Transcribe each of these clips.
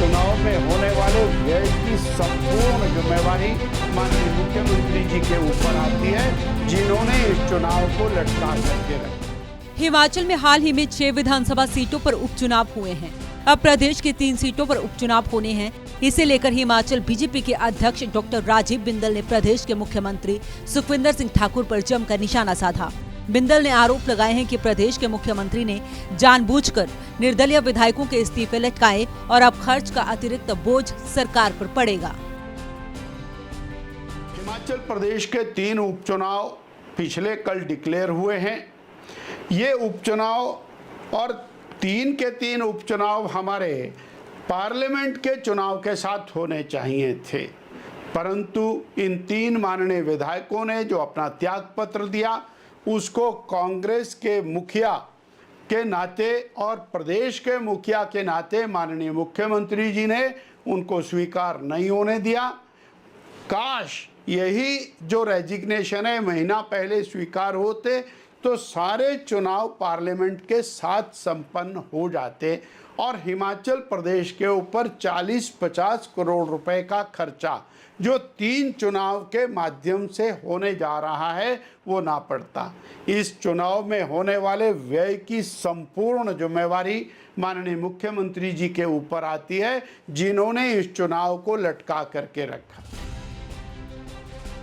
चुनाव में होने वाले व्यय की संपूर्ण जिम्मेवारी माननीय मुख्यमंत्री जी के ऊपर आती है, जिन्होंने इस चुनाव को लटका करके रखा। हिमाचल में हाल ही में 6 विधानसभा सीटों पर उपचुनाव हुए हैं। अब प्रदेश की 3 सीटों पर उपचुनाव होने हैं। इसे लेकर हिमाचल बीजेपी के अध्यक्ष डॉक्टर राजीव बिंदल ने प्रदेश के मुख्यमंत्री सुखविंदर सिंह ठाकुर पर जमकर निशाना साधा। बिंदल ने आरोप लगाए हैं कि प्रदेश के मुख्यमंत्री ने जानबूझकर निर्दलीय विधायकों के इस्तीफे लटकाए और अब खर्च का अतिरिक्त बोझ सरकार पर पड़ेगा। हिमाचल प्रदेश के 3 उपचुनाव पिछले कल डिक्लेयर हुए हैं। ये उपचुनाव और 3 के 3 उपचुनाव हमारे पार्लियामेंट के चुनाव के साथ होने चाहिए थे, परंतु इन 3 माननीय विधायकों ने जो अपना त्याग पत्र दिया, उसको कांग्रेस के मुखिया के नाते और प्रदेश के मुखिया के नाते माननीय मुख्यमंत्री जी ने उनको स्वीकार नहीं होने दिया। काश यही जो रेजिग्नेशन है महीना पहले स्वीकार होते तो सारे चुनाव पार्लियामेंट के साथ संपन्न हो जाते और हिमाचल प्रदेश के ऊपर 40-50 करोड़ रुपए का खर्चा जो 3 चुनाव के माध्यम से होने जा रहा है वो ना पड़ता। इस चुनाव में होने वाले व्यय की संपूर्ण जिम्मेवारी माननीय मुख्यमंत्री जी के ऊपर आती है, जिन्होंने इस चुनाव को लटका करके रखा।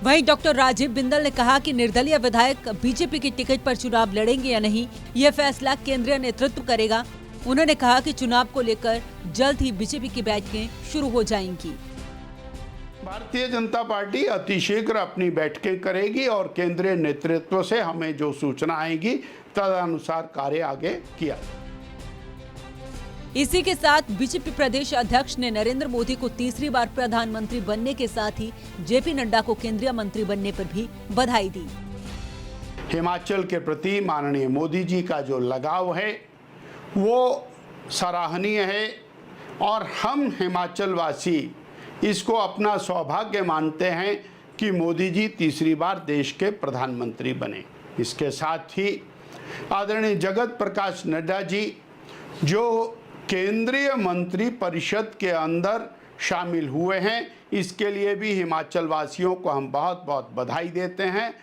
वहीं डॉक्टर राजीव बिंदल ने कहा कि निर्दलीय विधायक बीजेपी की टिकट पर चुनाव लड़ेंगे या नहीं, यह फैसला केंद्रीय नेतृत्व करेगा। उन्होंने कहा कि चुनाव को लेकर जल्द ही बीजेपी की बैठकें शुरू हो जाएंगी। भारतीय जनता पार्टी अतिशीघ्र अपनी बैठकें करेगी और केंद्रीय नेतृत्व से हमें जो सूचना आएगी तदनुसार कार्य आगे किया। इसी के साथ बीजेपी प्रदेश अध्यक्ष ने नरेंद्र मोदी को तीसरी बार प्रधानमंत्री बनने के साथ ही जेपी नड्डा को केंद्रीय मंत्री बनने पर भी बधाई दी। हिमाचल के प्रति माननीय मोदी जी का जो लगाव है वो सराहनीय है और हम हिमाचल वासी इसको अपना सौभाग्य मानते हैं कि मोदी जी तीसरी बार देश के प्रधानमंत्री बने। इसके साथ ही आदरणीय जगत प्रकाश नड्डा जी जो केंद्रीय मंत्री परिषद के अंदर शामिल हुए हैं, इसके लिए भी हिमाचल वासियों को हम बहुत बहुत बधाई देते हैं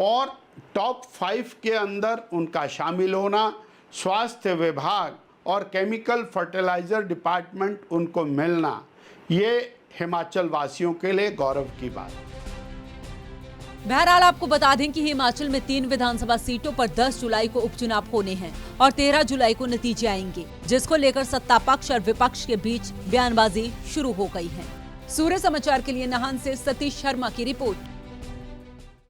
और टॉप 5 के अंदर उनका शामिल होना, स्वास्थ्य विभाग और केमिकल फर्टिलाइजर डिपार्टमेंट उनको मिलना, ये हिमाचल वासियों के लिए गौरव की बात। बहरहाल आपको बता दें कि हिमाचल में 3 विधानसभा सीटों पर 10 जुलाई को उपचुनाव होने हैं और 13 जुलाई को नतीजे आएंगे, जिसको लेकर सत्ता पक्ष और विपक्ष के बीच बयानबाजी शुरू हो गई है। सूर्य समाचार के लिए नाहन से सतीश शर्मा की रिपोर्ट।